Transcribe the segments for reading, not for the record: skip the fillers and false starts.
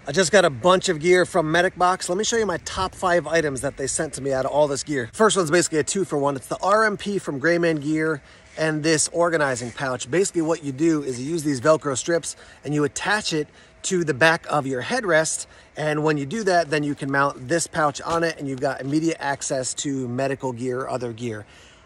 I just got a bunch of gear from NutnFancy. Let me show you my top 5 items that they sent to me out of all this gear. First one's basically a 2-for-1. It's the RMP from Grossman gear and this organizing pouch. Basically what you do is you use these Velcro strips and you attach it to the back of your headrest. And when you do that, then you can mount this pouch on it and you've got immediate access to medical gear or other gear.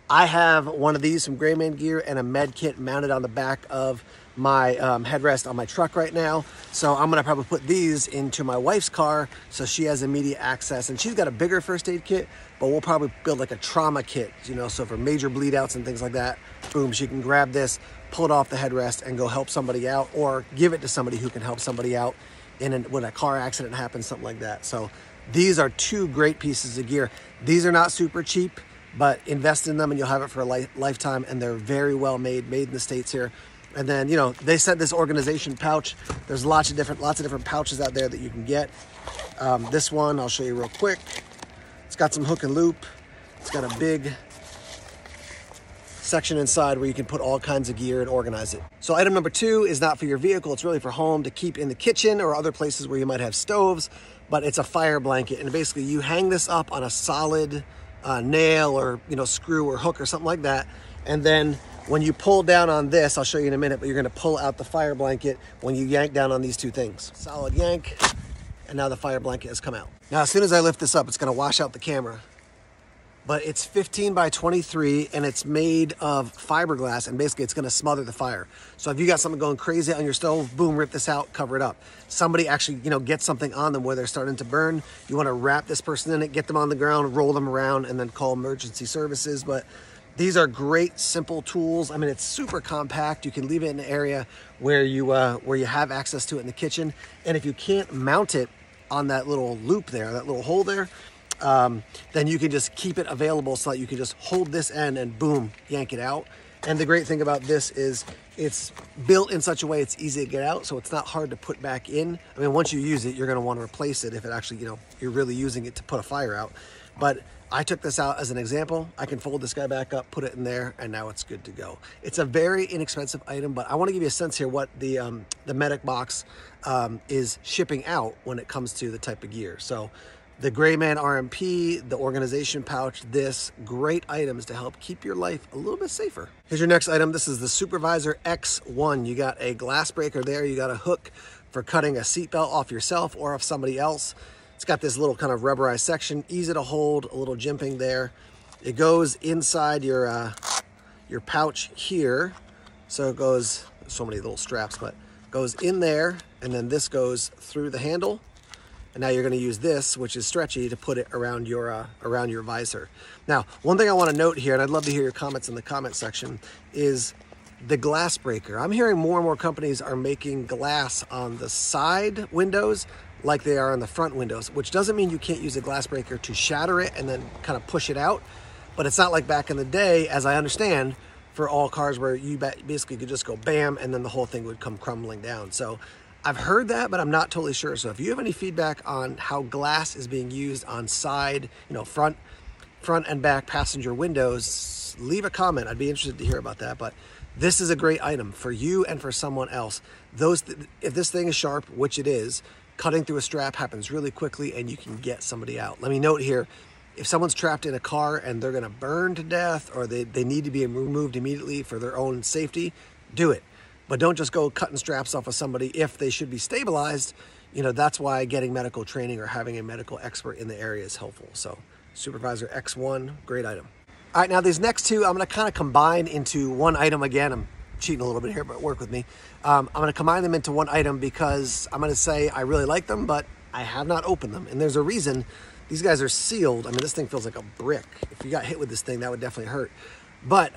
I have one of these from Grossman gear and a med kit mounted on the back of my headrest on my truck right now. So I'm gonna probably put these into my wife's car so she has immediate access. And she's got a bigger first aid kit, but we'll probably build like a trauma kit, you know, so for major bleed outs and things like that, boom, she can grab this, pull it off the headrest and go help somebody out or give it to somebody who can help somebody out when a car accident happens, something like that. So these are 2 great pieces of gear. These are not super cheap, but invest in them and you'll have it for a lifetime, and they're very well made in the States here. And then, you know, they sent this organization pouch. There's lots of different pouches out there that you can get. This one, I'll show you real quick. It's got some hook and loop. It's got a big section inside where you can put all kinds of gear and organize it. So item number 2 is not for your vehicle. It's really for home to keep in the kitchen or other places where you might have stoves, but it's a fire blanket. And basically you hang this up on a solid nail or, you know, screw or hook or something like that. And then when you pull down on this, I'll show you in a minute, but you're gonna pull out the fire blanket when you yank down on these 2 things. Solid yank, and now the fire blanket has come out. Now, as soon as I lift this up, it's gonna wash out the camera. But it's 15 by 23 and it's made of fiberglass, and basically it's gonna smother the fire. So if you got something going crazy on your stove, boom, rip this out, cover it up. Somebody actually, you know, gets something on them where they're starting to burn, you wanna wrap this person in it, get them on the ground, roll them around, and then call emergency services. But these are great, simple tools. I mean, it's super compact. You can leave it in an area where you have access to it in the kitchen. And if you can't mount it on that little loop there, that little hole there, then you can just keep it available so that you can just hold this end and boom, yank it out. And the great thing about this is it's built in such a way it's easy to get out, so it's not hard to put back in. I mean, once you use it, you're gonna wanna replace it if it actually, you know, you're really using it to put a fire out. But I took this out as an example. I can fold this guy back up, put it in there, and now it's good to go. It's a very inexpensive item, but I wanna give you a sense here what the NutnFancy is shipping out when it comes to the type of gear. So the Grossman RMP, the organization pouch, this, great items to help keep your life a little bit safer. Here's your next item. This is the Supervisor X1. You got a glass breaker there. You got a hook for cutting a seatbelt off yourself or off somebody else. It's got this little kind of rubberized section, easy to hold, a little jimping there. It goes inside your pouch here. So it goes, so many little straps, but goes in there, and then this goes through the handle. And now you're gonna use this, which is stretchy, to put it around your visor. Now, one thing I wanna note here, and I'd love to hear your comments in the comment section, is the glass breaker. I'm hearing more and more companies are making glass on the side windows like they are on the front windows, which doesn't mean you can't use a glass breaker to shatter it and then kind of push it out. But it's not like back in the day, as I understand, for all cars where you basically could just go bam and then the whole thing would come crumbling down. So I've heard that, but I'm not totally sure. So if you have any feedback on how glass is being used on side, you know, front and back passenger windows, leave a comment. I'd be interested to hear about that. But this is a great item for you and for someone else. If this thing is sharp, which it is, cutting through a strap happens really quickly and you can get somebody out. Let me note here, if someone's trapped in a car and they're gonna burn to death or they need to be removed immediately for their own safety, do it. But don't just go cutting straps off of somebody if they should be stabilized. You know, that's why getting medical training or having a medical expert in the area is helpful. So Supervisor X1, great item. All right, now these next 2, I'm gonna kind of combine into one item again. I'm cheating a little bit here, but work with me. I'm gonna combine them into one item because I'm gonna say I really like them, but I have not opened them. And there's a reason. These guys are sealed. I mean, this thing feels like a brick. If you got hit with this thing, that would definitely hurt. But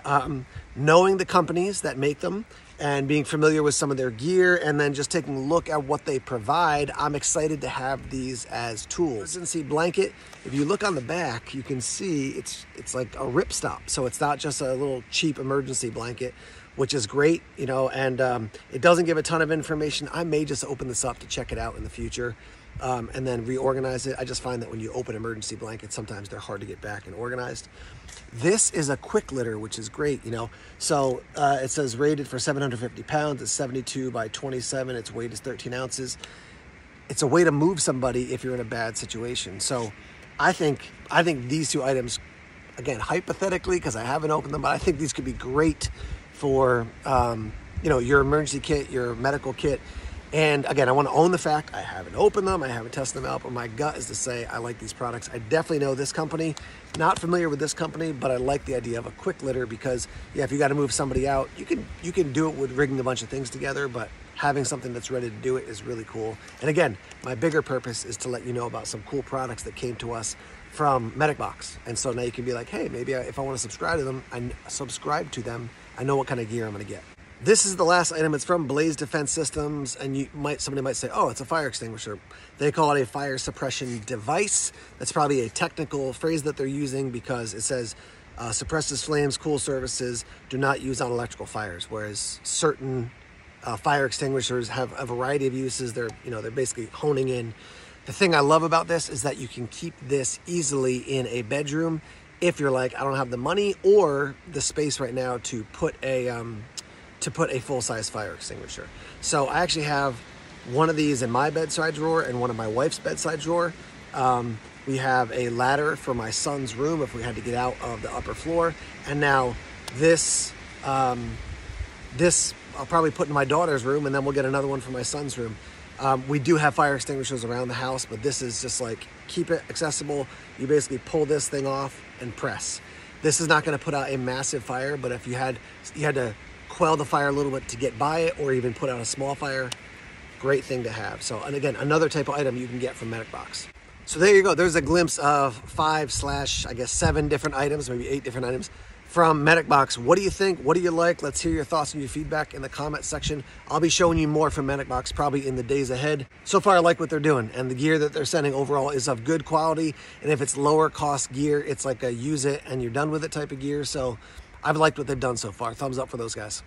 knowing the companies that make them and being familiar with some of their gear and then just taking a look at what they provide, I'm excited to have these as tools. Emergency blanket, if you look on the back, you can see it's like a ripstop. So it's not just a little cheap emergency blanket, which is great, you know, and it doesn't give a ton of information. I may just open this up to check it out in the future and then reorganize it. I just find that when you open emergency blankets, sometimes they're hard to get back and organized. This is a quick litter, which is great, you know. So it says rated for 750 pounds. It's 72 by 27. Its weight is 13 ounces. it's a way to move somebody if you're in a bad situation. So I think these two items, again, hypothetically, because I haven't opened them, but I think these could be great for your emergency kit, your medical kit. And again, I want to own the fact I haven't opened them, I haven't tested them out, but my gut is to say I like these products. I definitely know this company, not familiar with this company, but I like the idea of a quick litter because, yeah, if you got to move somebody out, you can do it with rigging a bunch of things together, but having something that's ready to do it is really cool. And again, my bigger purpose is to let you know about some cool products that came to us from MedicBox. And so now you can be like, hey, maybe if I want to subscribe to them, I know what kind of gear I'm going to get. This is the last item. It's from Blaze Defense Systems, and somebody might say, oh, it's a fire extinguisher. They call it a fire suppression device. That's probably a technical phrase that they're using because it says suppresses flames, cool surfaces, do not use on electrical fires, whereas certain fire extinguishers have a variety of uses. They're basically honing in. The thing I love about this is that you can keep this easily in a bedroom if you're like, I don't have the money or the space right now to put a full-size fire extinguisher. So I actually have one of these in my bedside drawer and one in my wife's bedside drawer. We have a ladder for my son's room if we had to get out of the upper floor. And now this I'll probably put in my daughter's room, and then we'll get another one for my son's room. We do have fire extinguishers around the house, but this is just like, keep it accessible. You basically pull this thing off and press. This is not going to put out a massive fire, but if you had to quell the fire a little bit to get by it, or even put out a small fire, great thing to have. So, and again, another type of item you can get from MedicBox. So there you go. There's a glimpse of 5/7 different items, maybe 8 different items from MedicBox. What do you think? What do you like? Let's hear your thoughts and your feedback in the comment section. I'll be showing you more from MedicBox probably in the days ahead. So far, I like what they're doing, and the gear that they're sending overall is of good quality. And if it's lower cost gear, it's like a use it and you're done with it type of gear. So I've liked what they've done so far. Thumbs up for those guys.